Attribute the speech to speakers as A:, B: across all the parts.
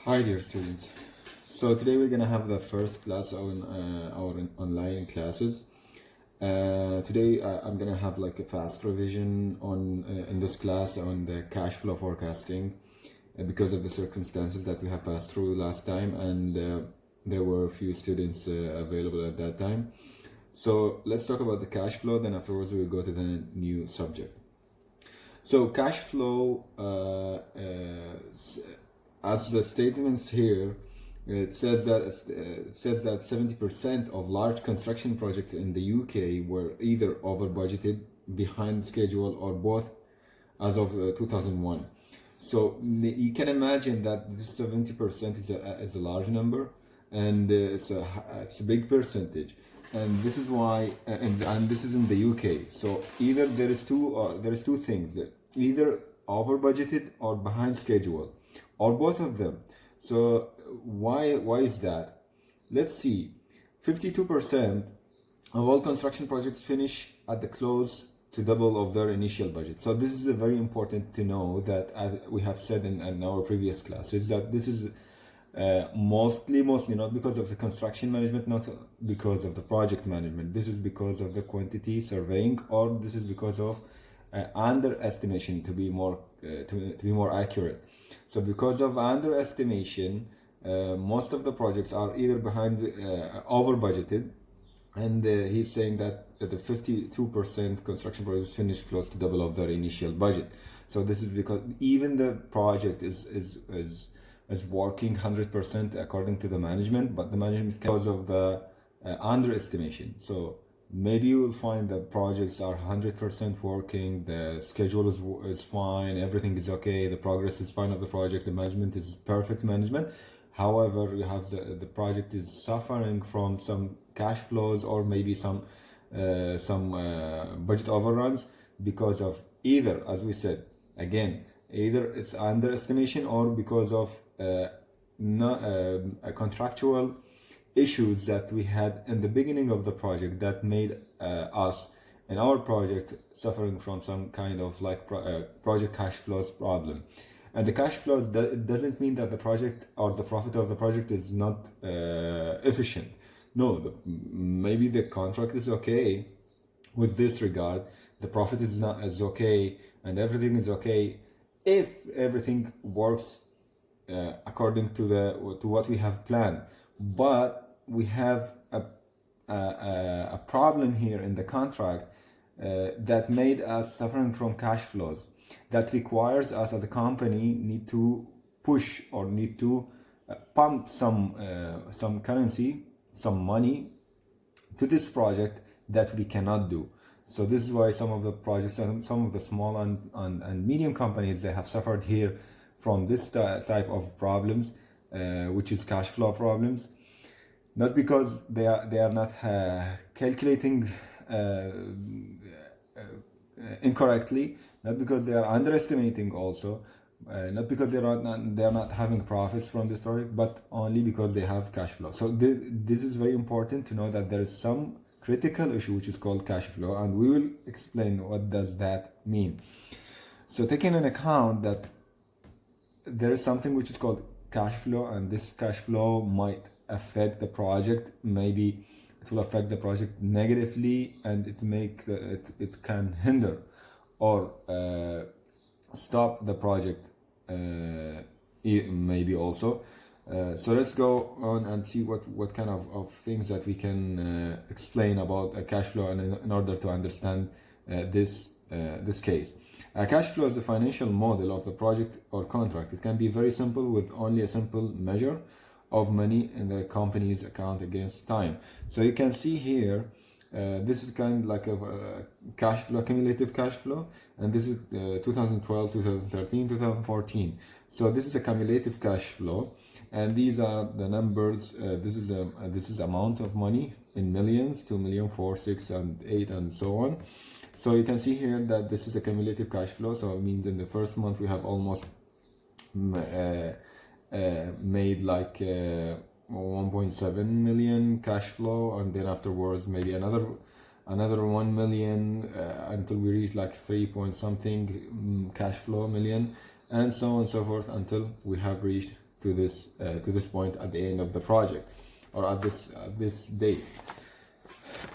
A: Hi dear students. So today we're gonna have the first class on our online classes. Today I'm gonna have like a fast revision on in this class on the cash flow forecasting because of the circumstances that we have passed through last time, and there were a few students available at that time. So let's talk about the cash flow, then afterwards we'll go to the new subject. So cash flow, as the statements here, it says that 70% of large construction projects in the UK were either over budgeted, behind schedule, or both as of 2001. So you can imagine that this 70% is a large number, and it's a big percentage, and this is why and this is in the UK. So either there is two things, that either over budgeted or behind schedule, or both of them. So why is that? Let's see. 52% of all construction projects finish at the close to double of their initial budget. So this is a very important to know, that as we have said in our previous classes, that this is mostly not because of the construction management, not because of the project management. This is because of the quantity surveying, or this is because of underestimation, to be more accurate. So because of underestimation, most of the projects are either behind, over budgeted, and he's saying that the 52% construction projects finish close to double of their initial budget. So this is because even the project is working 100% according to the management, but the management, because of the underestimation. So maybe you will find that projects are 100% working, the schedule is fine, everything is okay, the progress is fine of the project, the management is perfect management. However, you have the project is suffering from some cash flows, or maybe some budget overruns, because of either, as we said again, either it's underestimation, or because of contractual issues that we had in the beginning of the project, that made us in our project suffering from some kind of like project cash flows problem. And the cash flows, it doesn't mean that the project or the profit of the project is not efficient. No, maybe the contract is okay with this regard, the profit is okay, and everything is okay if everything works according to what we have planned. But we have a problem here in the contract that made us suffering from cash flows, that requires us as a company need to push, or need to pump some currency, some money to this project that we cannot do. So this is why some of the projects, some of the small and medium companies, they have suffered here from this type of problems, which is cash flow problems. Not because they are not calculating incorrectly, not because they are underestimating also, not because they are not having profits from this project, but only because they have cash flow. So this is very important to know, that there is some critical issue which is called cash flow, and we will explain what does that mean. So taking into account that there is something which is called cash flow, and this cash flow might affect the project. Maybe it will affect the project negatively, and it can hinder or stop the project, maybe also. So let's go on and see what kind of things that we can explain about a cash flow, and in order to understand this case. A cash flow is a financial model of the project or contract. It can be very simple, with only a simple measure of money in the company's account against time. So you can see here, this is kind of like a cash flow, cumulative cash flow, and this is 2012, 2013, 2014. So this is a cumulative cash flow, and these are the numbers. This is amount of money in millions, 2 million, 4, 6, and 8, and so on. So you can see here that this is a cumulative cash flow. So it means in the first month we have almost made like 1.7 million cash flow, and then afterwards maybe another 1 million, until we reach like 3 point something cash flow million, and so on and so forth, until we have reached to this point at the end of the project, or at this date.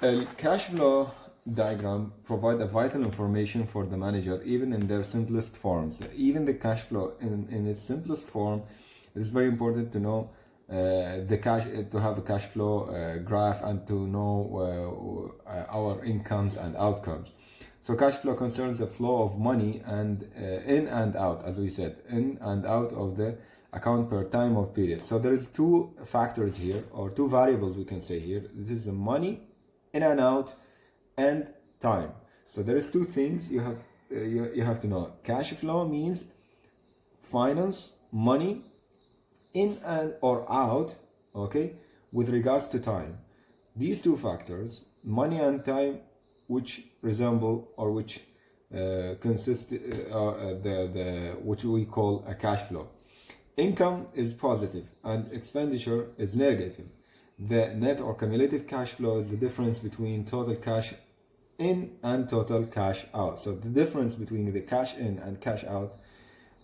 A: A cash flow diagram provide a vital information for the manager, even in their simplest forms. Even the cash flow in its simplest form, it is very important to know to have a cash flow graph, and to know our incomes and outcomes. So cash flow concerns the flow of money and in and out, as we said, in and out of the account per time of period. So there is two factors here, or two variables we can say here. This is the money in and out, and time. So there is two things you have to know. Cash flow means finance, money in and or out, okay, with regards to time. These two factors, money and time, which resemble, or which consist which we call a cash flow. Income is positive and expenditure is negative. The net or cumulative cash flow is the difference between total cash in and total cash out. So the difference between the cash in and cash out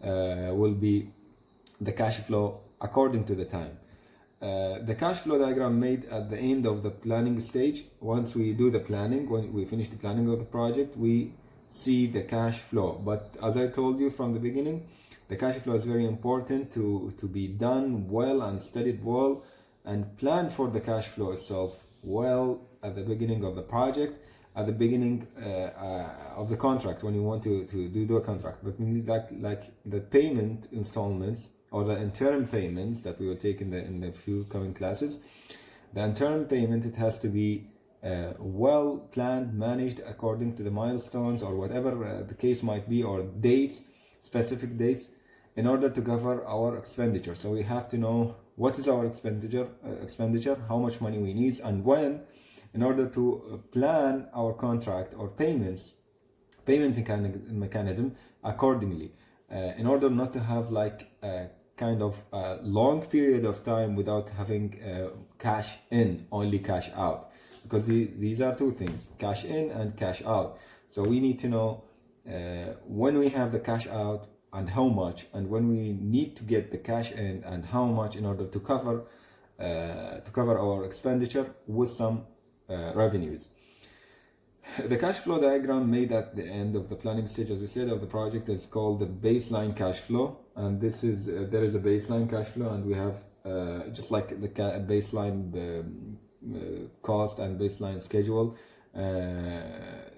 A: will be the cash flow according to the time. The cash flow diagram made at the end of the planning stage. Once we do the planning, when we finish the planning of the project, we see the cash flow. But as I told you from the beginning, the cash flow is very important to be done well and studied well, and plan for the cash flow itself well at the beginning of the project, at the beginning of the contract, when you want to do a contract. But we need that, like the payment installments, or the internal payments that we will take in the few coming classes. The internal payment, it has to be well planned, managed according to the milestones, or whatever the case might be, or dates, specific dates, in order to cover our expenditure. So we have to know what is our expenditure, how much money we need, and when, in order to plan our contract or payment mechanism accordingly, in order not to have like a kind of a long period of time without having cash in, only cash out, because these are two things, cash in and cash out. So we need to know when we have the cash out and how much, and when we need to get the cash in and how much, in order to cover our expenditure with some revenues. The cash flow diagram made at the end of the planning stage, as we said, of the project is called the baseline cash flow. And this is there is a baseline cash flow, and we have just like the baseline cost and baseline schedule.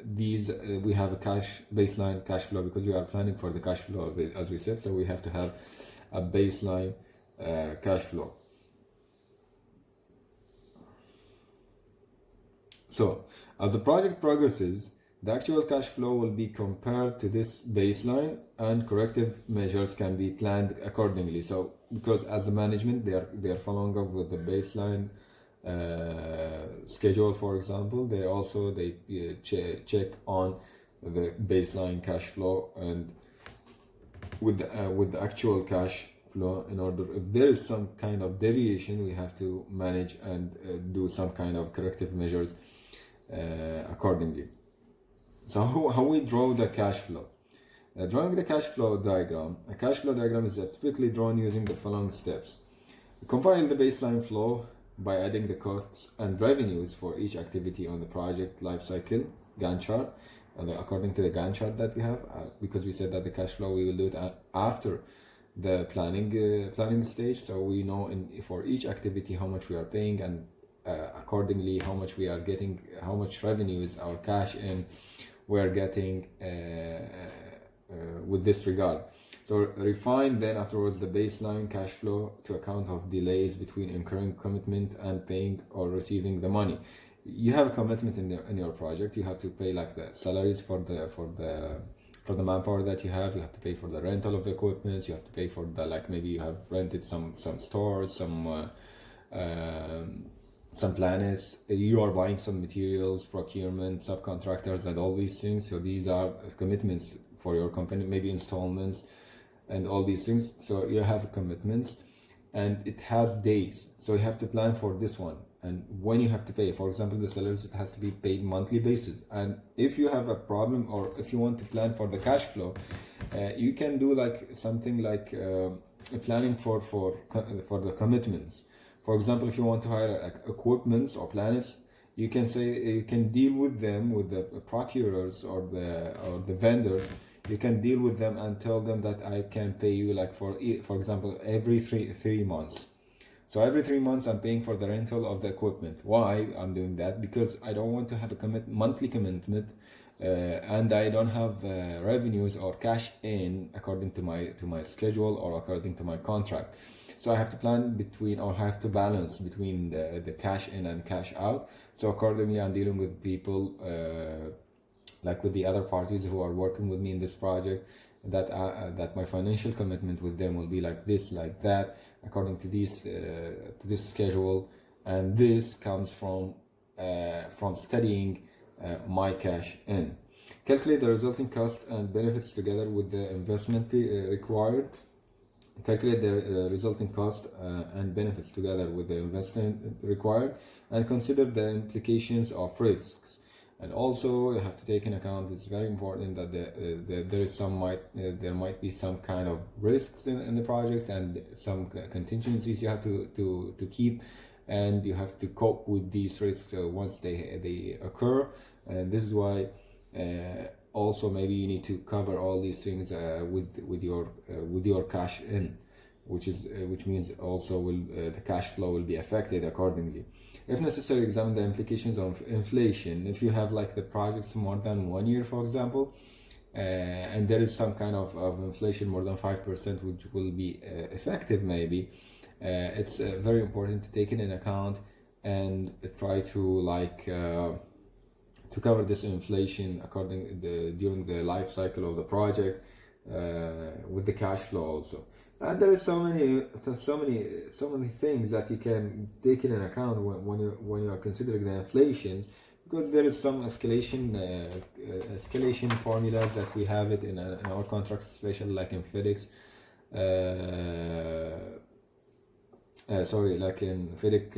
A: These we have a baseline cash flow, because we are planning for the cash flow, as we said. So we have to have a baseline cash flow. So as the project progresses, the actual cash flow will be compared to this baseline, and corrective measures can be planned accordingly. So because as the management, they are following up with the baseline schedule, for example, they check on the baseline cash flow and with the actual cash flow, in order, if there is some kind of deviation, we have to manage and do some kind of corrective measures accordingly. So how we draw the cash flow? Drawing the cash flow diagram. A cash flow diagram is typically drawn using the following steps. Compile the baseline flow by adding the costs and revenues for each activity on the project lifecycle Gantt chart, and according to the Gantt chart that we have, because we said that the cash flow we will do it after the planning stage. So we know for each activity how much we are paying, and accordingly how much we are getting, how much revenues, our cash in, we are getting with this regard. So refine then afterwards the baseline cash flow to account of delays between incurring commitment and paying or receiving the money. You have a commitment in your project. You have to pay like the salaries for the manpower that you have. You have to pay for the rental of the equipment. You have to pay for the, like, maybe you have rented some stores, some planets. You are buying some materials, procurement, subcontractors, and all these things. So these are commitments for your company, maybe installments and all these things. So you have commitments, and it has days. So you have to plan for this one. and when you have to pay. For example, the salaries, it has to be paid monthly basis. And if you have a problem, or if you want to plan for the cash flow, you can do like something like planning for the commitments. For example, if you want to hire equipments or planners, you can say, you can deal with them, with the procurers or the vendors. You can deal with them and tell them that I can pay you like for example every three months. So every 3 months I'm paying for the rental of the equipment. Why I'm doing that? Because I don't want to have a monthly commitment, and I don't have revenues or cash in according to my schedule or according to my contract. So I have to plan between, or have to balance between the cash in and cash out. So accordingly, I'm dealing with people like with the other parties who are working with me in this project, that my financial commitment with them will be like this, like that, according to this schedule. And this comes from studying my cash in. Calculate the resulting cost and benefits together with the investment required. Calculate the resulting cost and benefits together with the investment required, and consider the implications of risks. And also you have to take in account, it's very important that there might be some kind of risks in the projects, and some contingencies you have to keep, and you have to cope with these risks once they occur. And this is why also maybe you need to cover all these things with your cash in, which means also the cash flow will be affected accordingly. If necessary, examine the implications of inflation. If you have like the projects more than 1 year, for example, and there is some kind of inflation more than 5%, which will be effective maybe, it's very important to take it in account and try to to cover this inflation during the life cycle of the project with the cash flow also. And there is so many things that you can take in account when you are considering the inflations, because there is some escalation formulas that we have it in our contracts, especially like in FedEx. Like in FedEx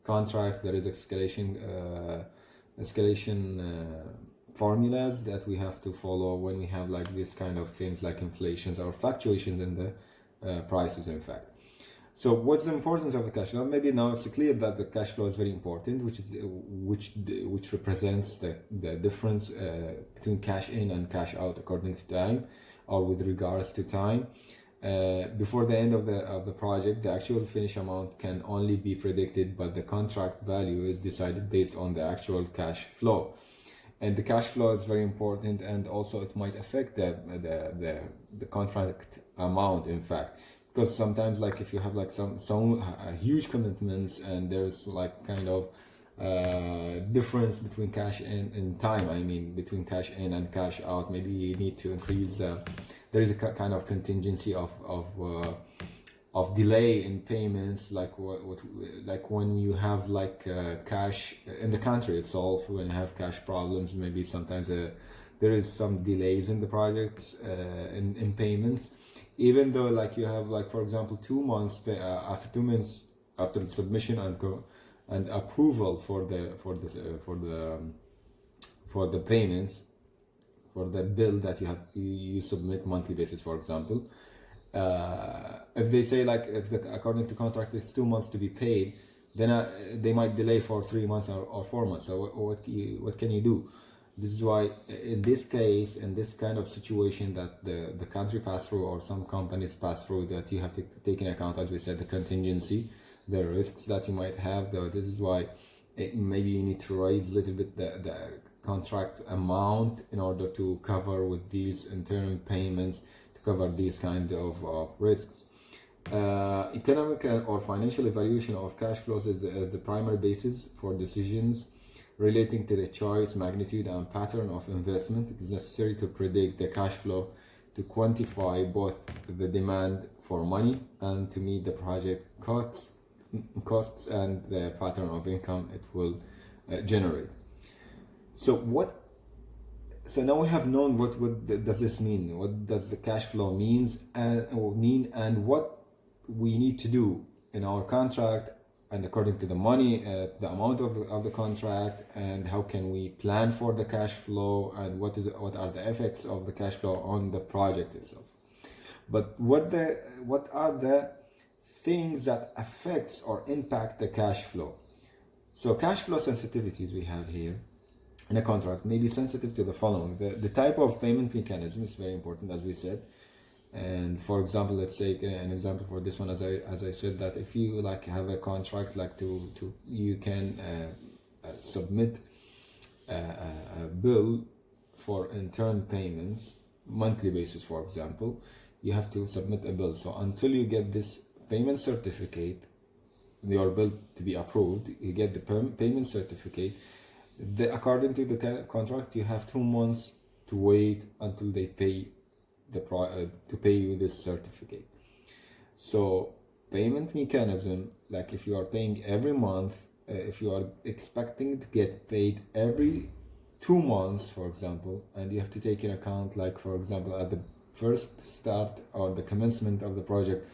A: contracts, there is escalation formulas that we have to follow when we have like this kind of things like inflations or fluctuations in the prices, in fact. So what's the importance of the cash flow? Maybe now it's clear that the cash flow is very important, which represents the difference between cash in and cash out according to time, or with regards to time. Before the end of the project, the actual finish amount can only be predicted, but the contract value is decided based on the actual cash flow. And the cash flow is very important, and also it might affect the contract amount, in fact, because sometimes like if you have like some huge commitments, and there's like kind of difference between cash in and time, I mean between cash in and cash out, maybe you need to increase there is a kind of contingency of delay in payments, like when you have like cash in the country itself, when you have cash problems, maybe sometimes there is some delays in the projects in payments, even though like you have like, for example, 2 months after 2 months after the submission and approval for the payments, for the bill that you submit monthly basis, for example. If they say like according to contract it's 2 months to be paid, then they might delay for 3 months or 4 months. So what can you do? This is why in this case, in this kind of situation that the country pass through, or some companies pass through, that you have to take into account, as we said, the contingency, the risks that you might have. This is why maybe you need to raise a little bit the contract amount in order to cover with these interim payments, to cover these kind of risks. Economic or financial evaluation of cash flows is the primary basis for decisions relating to the choice, magnitude, and pattern of investment. It is necessary to predict the cash flow, to quantify both the demand for money and to meet the project costs and the pattern of income it will generate. So now we have known what does this mean, what does the cash flow mean, and what we need to do in our contract and according to the money, the amount of the contract, and how can we plan for the cash flow, and what are the effects of the cash flow on the project itself. But what are the things that affects or impact the cash flow? So cash flow sensitivities we have here in a contract may be sensitive to the following. The type of payment mechanism is very important, as we said. And for example, let's take an example for this one, as I said, that if you like have a contract like you can submit a bill for intern payments monthly basis, for example, you have to submit a bill. So until you get this payment certificate, your bill to be approved, you get the payment certificate. According to the contract, you have 2 months to wait until they pay to pay you this certificate. So payment mechanism, like if you are paying every month, if you are expecting to get paid every 2 months, for example, and you have to take into account, like for example, at the first start or the commencement of the project,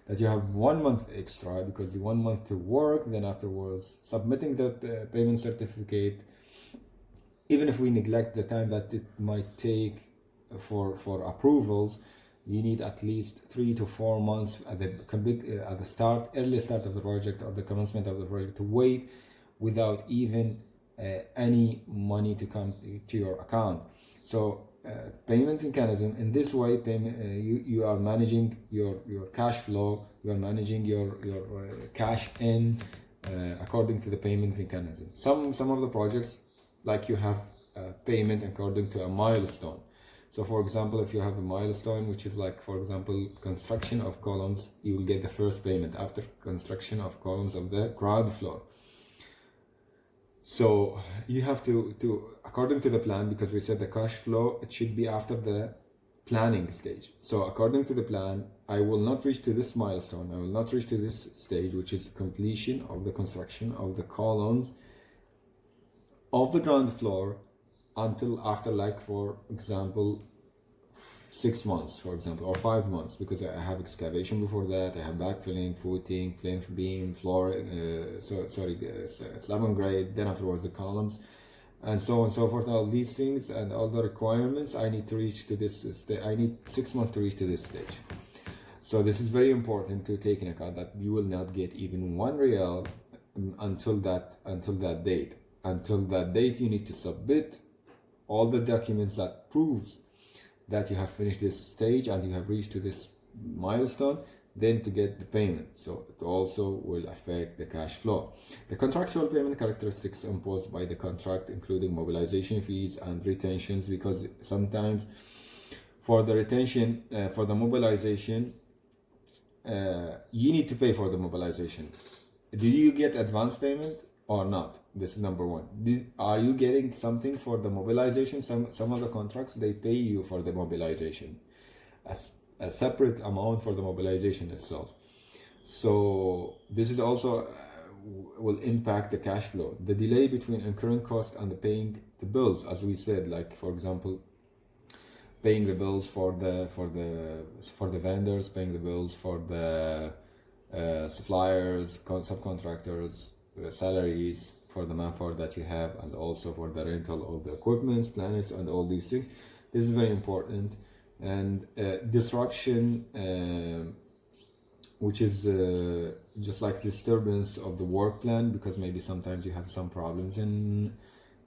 A: that you have 1 month extra because the 1 month to work, then afterwards submitting the payment certificate, even if we neglect the time that it might take for approvals, you need at least 3 to 4 months at the early start of the project or the commencement of the project to wait without even any money to come to your account. So payment mechanism, in this way, you are managing your cash flow, you are managing your cash in according to the payment mechanism. Some of the projects, like you have payment according to a milestone. So for example, if you have a milestone, which is like, for example, construction of columns, you will get the first payment after construction of columns of the ground floor. So you have to according to the plan, because we said the cash flow, it should be after the planning stage. So according to the plan, I will not reach to this milestone, I will not reach to this stage, which is completion of the construction of the columns of the ground floor, until after, like for example, 6 months, for example, or 5 months, because I have excavation before that, I have backfilling, footing, plinth beam, floor, slab on grade, then afterwards the columns, and so on and so forth. All these things and all the requirements, I need to reach to this stage. I need 6 months to reach to this stage. So this is very important to take into account, that you will not get even 1 real until that date. Until that date, you need to submit all the documents that proves that you have finished this stage and you have reached to this milestone, then to get the payment. So it also will affect the cash flow. The contractual payment characteristics imposed by the contract, including mobilization fees and retentions, because sometimes for the retention, for the mobilization, you need to pay for the mobilization. Do you get advance payment or not? This is number one. Are you getting something for the mobilization? Some of the contracts, they pay you for the mobilization, a separate amount for the mobilization itself. So this is also will impact the cash flow. The delay between incurring cost and paying the bills, as we said, like for example, paying the bills for the vendors, paying the bills for the suppliers, subcontractors, salaries, for the manpower that you have, and also for the rental of the equipment, planets, and all these things. This is very important. And disruption, which is just like disturbance of the work plan, because maybe sometimes you have some problems in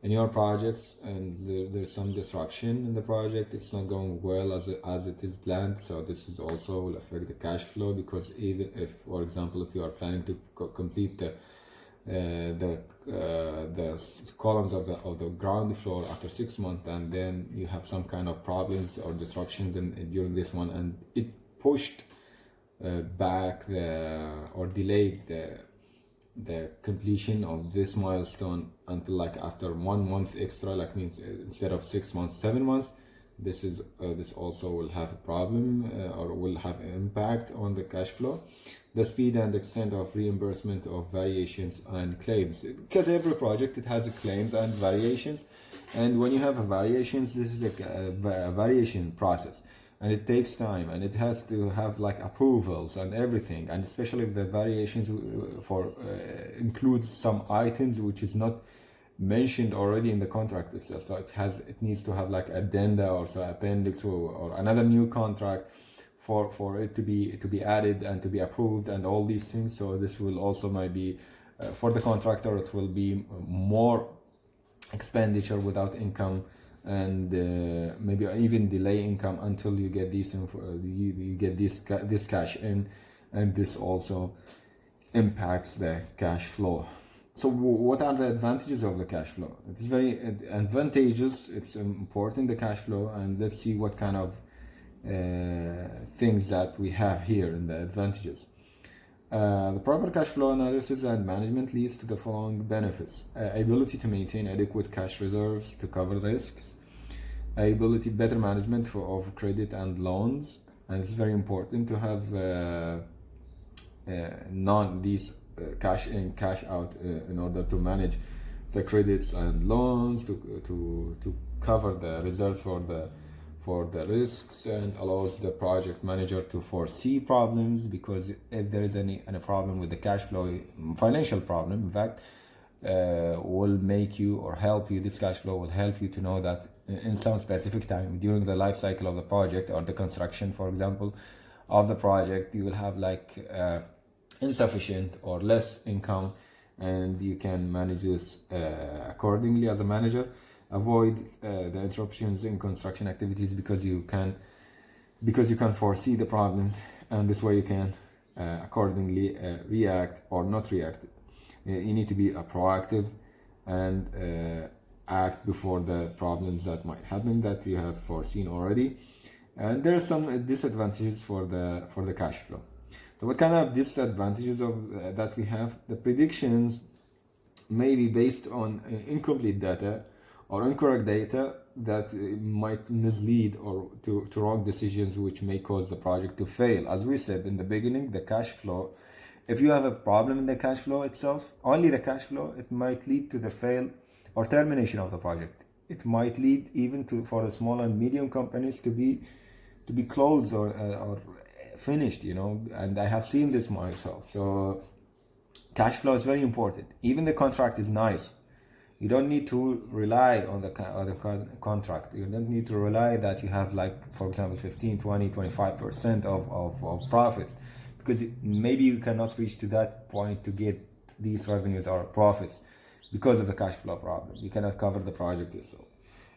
A: your projects and there's some disruption in the project, it's not going well as it is planned. So this is also will affect the cash flow, because either if, for example, if you are planning to complete the columns of the ground floor after 6 months, and then you have some kind of problems or disruptions during this one, and it pushed back or delayed the completion of this milestone until like after 1 month extra, like means instead of 6 months, 7 months. This also will have a problem or will have an impact on the cash flow. The speed and extent of reimbursement of variations and claims, because every project, it has claims and variations, and when you have variations, this is a variation process. and it takes time, and it has to have like approvals and everything, and especially if the variations for includes some items which is not mentioned already in the contract itself. So it needs to have like addenda or so appendix or another new contract for it to be added and to be approved and all these things. So this will also might be for the contractor, it will be more expenditure without income, and maybe even delay income until you get these you get this cash in, and this also impacts the cash flow. So what are the advantages of the cash flow? It's very advantageous. It's important, the cash flow, and let's see what kind of things that we have here in the advantages. The proper cash flow analysis and management leads to the following benefits: ability to maintain adequate cash reserves to cover risks, better management of credit and loans, and it's very important to have these cash in, cash out in order to manage the credits and loans, to cover the reserve for the risks, and allows the project manager to foresee problems, because if there is any problem with the cash flow, financial problem, in fact, will make you or help you, this cash flow will help you to know that in some specific time during the life cycle of the project or the construction, for example, of the project, you will have like insufficient or less income, and you can manage this accordingly as a manager. Avoid the interruptions in construction activities, because you can foresee the problems, and this way you can accordingly react or not react. You need to be proactive and act before the problems that might happen that you have foreseen already. And there are some disadvantages for the cash flow. So what kind of disadvantages of that we have? The predictions may be based on incomplete data or incorrect data that might mislead or to wrong decisions, which may cause the project to fail. As we said in the beginning, the cash flow, if you have a problem in the cash flow itself, only the cash flow, it might lead to the fail or termination of the project. It might lead even to, for the small and medium companies, to be closed or finished, and I have seen this myself. So cash flow is very important. Even the contract is nice, you don't need to rely on the contract. You don't need to rely that you have, like, for example, 15, 20, 25% of profits, because maybe you cannot reach to that point to get these revenues or profits because of the cash flow problem. You cannot cover the project yourself.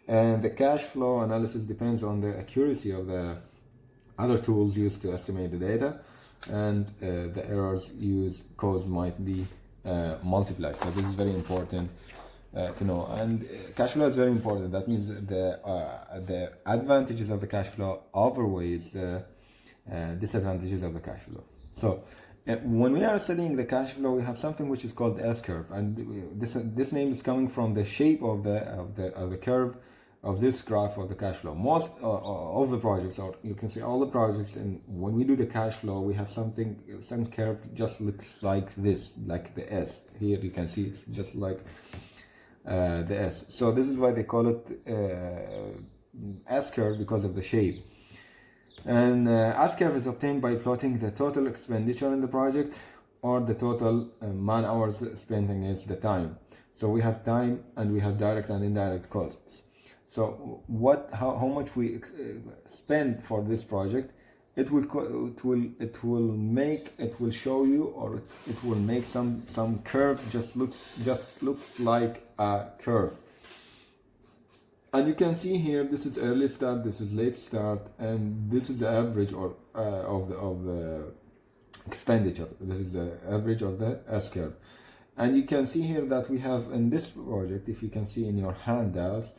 A: And the cash flow analysis depends on the accuracy of the other tools used to estimate the data, and the errors caused might be multiplied. So this is very important to know. And cash flow is very important. That means the advantages of the cash flow outweighs the disadvantages of the cash flow. So when we are studying the cash flow, we have something which is called the S-curve, and this name is coming from the shape of the curve of this graph of the cash flow. Most of the projects, or you can say all the projects, and when we do the cash flow, we have some curve just looks like this, like the S. Here you can see it's just like the S. So this is why they call it S curve, because of the shape. And S curve is obtained by plotting the total expenditure in the project or the total man hours spent against the time. So we have time and we have direct and indirect costs. So how much we spend for this project, it will show you, or it will make some curve just looks like a curve. And you can see here, this is early start, this is late start, and this is the average of the expenditure. This is the average of the S curve. And you can see here that we have in this project, if you can see in your handouts,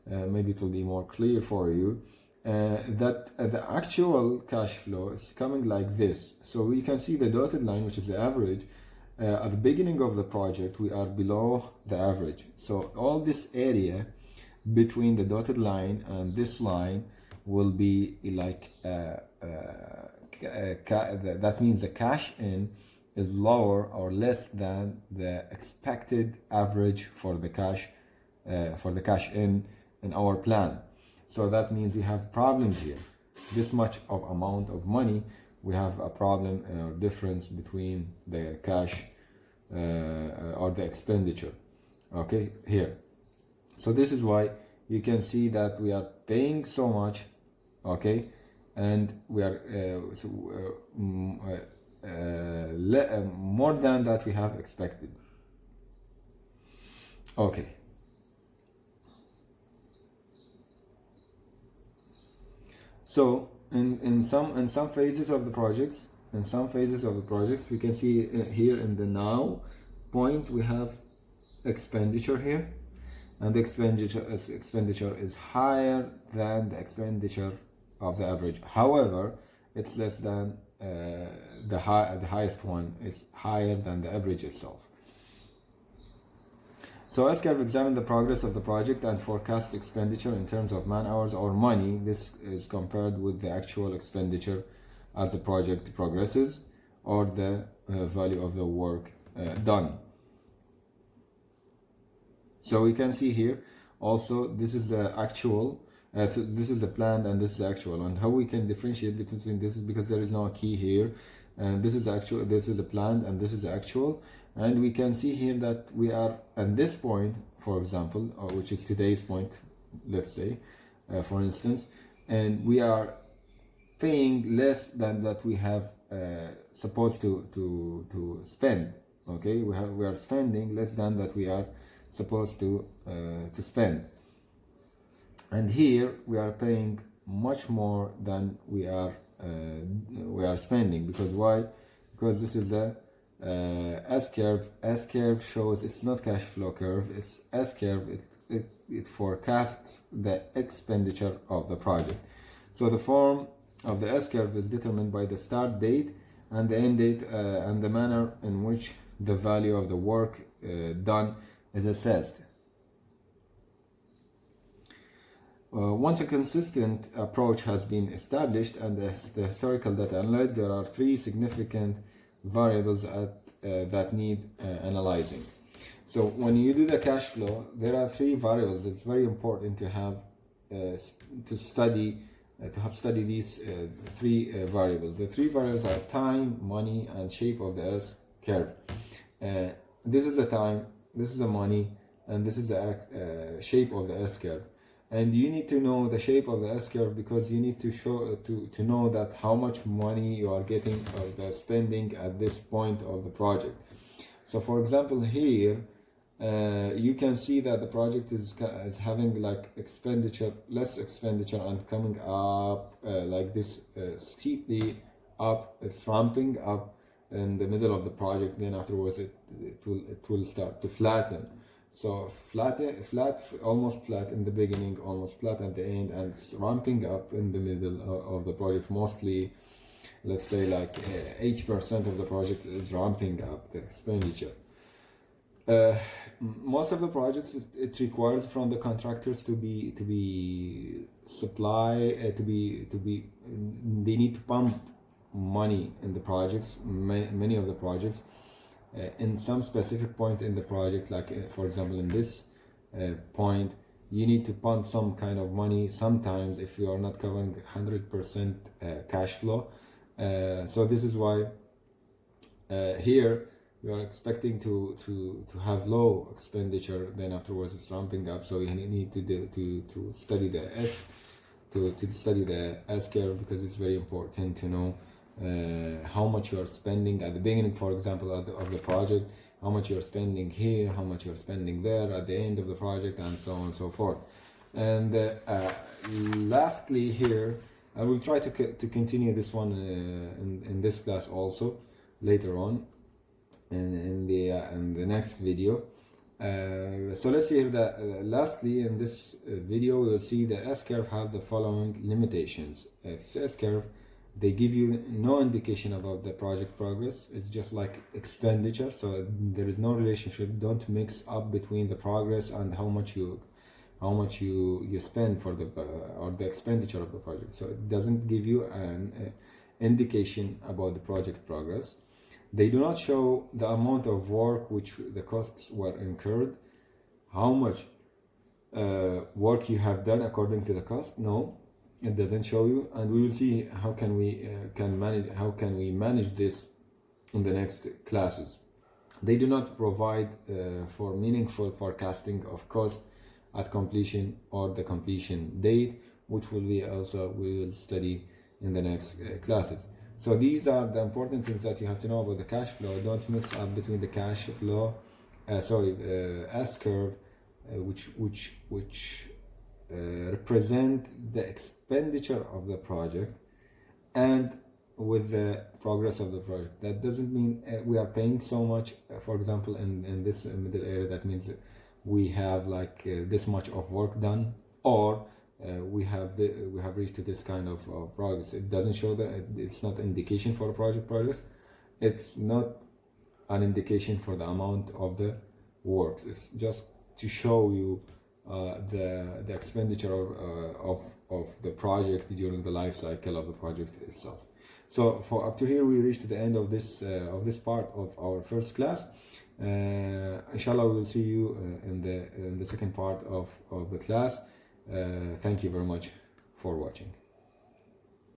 A: maybe it will be more clear for you, that the actual cash flow is coming like this. So we can see the dotted line, which is the average. At the beginning of the project, we are below the average. So all this area between the dotted line and this line will be like that means the cash in is lower or less than the expected average for the cash in our plan. So that means we have problems here. this much of amount of money, we have a problem or difference between the cash or the expenditure. Okay, here. So this is why you can see that we are paying so much, okay, and we are more than that we have expected. Okay. So in some phases of the projects, we can see here in the now point we have expenditure here, and the expenditure is higher than the expenditure of the average. However, it's less than the highest one is higher than the average itself. So S-curve examines the progress of the project and forecast expenditure in terms of man hours or money. This is compared with the actual expenditure as the project progresses, or the value of the work done. So we can see here also this is the actual, this is the planned and this is the actual. And how we can differentiate between this is because there is no key here, and this is actual, this is the planned and this is the actual. And we can see here that we are at this point, for example, which is today's point, let's say, for instance, and we are paying less than that we have supposed to spend. Okay, we are spending less than that we are supposed to spend, and here we are paying much more than we are spending. Because why? Because this is the S-curve. S-curve shows it's not cash flow curve, it's S-curve. It forecasts the expenditure of the project. So the form of the S-curve is determined by the start date and the end date and the manner in which the value of the work done is assessed. Once a consistent approach has been established and the historical data analyzed, there are three significant variables that need analyzing. So when you do the cash flow, there are three variables. It's very important to have studied these three variables. The three variables are time, money, and shape of the S-curve. This is the time, this is the money, and this is the shape of the S-curve. And you need to know the shape of the S-curve because you need to show to know that how much money you are getting or the spending at this point of the project. So for example here, you can see that the project is having like less expenditure and coming up like this steeply up. It's ramping up in the middle of the project, then afterwards it will start to flatten. So flat, almost flat in the beginning, almost flat at the end, and it's ramping up in the middle of the project. Mostly, let's say like 80% of the project is ramping up the expenditure. Most of the projects it requires from the contractors to be they need to pump money in the projects. Many of the projects. In some specific point in the project, like for example in this point, you need to pump some kind of money sometimes if you are not covering 100% cash flow. So this is why here you are expecting to have low expenditure, then afterwards it's ramping up. So you need to study the study the S-curve, because it's very important to know how much you are spending at the beginning, for example, of the project, how much you're spending here, how much you're spending there at the end of the project, and so on and so forth. And lastly here, I will try to continue this one in this class also later on in the next video. So let's see here that lastly in this video we will see the S-curve have the following limitations. S-curve, they give you no indication about the project progress. It's just like expenditure, so there is no relationship. Don't mix up between the progress and how much you spend for the or the expenditure of the project. So it doesn't give you an indication about the project progress. They do not show the amount of work which the costs were incurred, how much work you have done according to the cost. No. it doesn't show you, and we will see how can we manage this in the next classes. They do not provide for meaningful forecasting of cost at completion or the completion date, which we will study in the next classes. So these are the important things that you have to know about the cash flow. Don't mix up between the cash flow, S curve, which represent the expenditure of the project, and with the progress of the project. That doesn't mean we are paying so much. For example, in this middle area, that means we have like this much of work done, or we have reached this kind of progress. It doesn't show that. It's not an indication for a project progress. It's not an indication for the amount of the work. It's just to show you the expenditure of the project during the life cycle of the project itself. So for up to here, we reached the end of this part of our first class. Inshallah, we will see you in the second part of the class. Thank you very much for watching.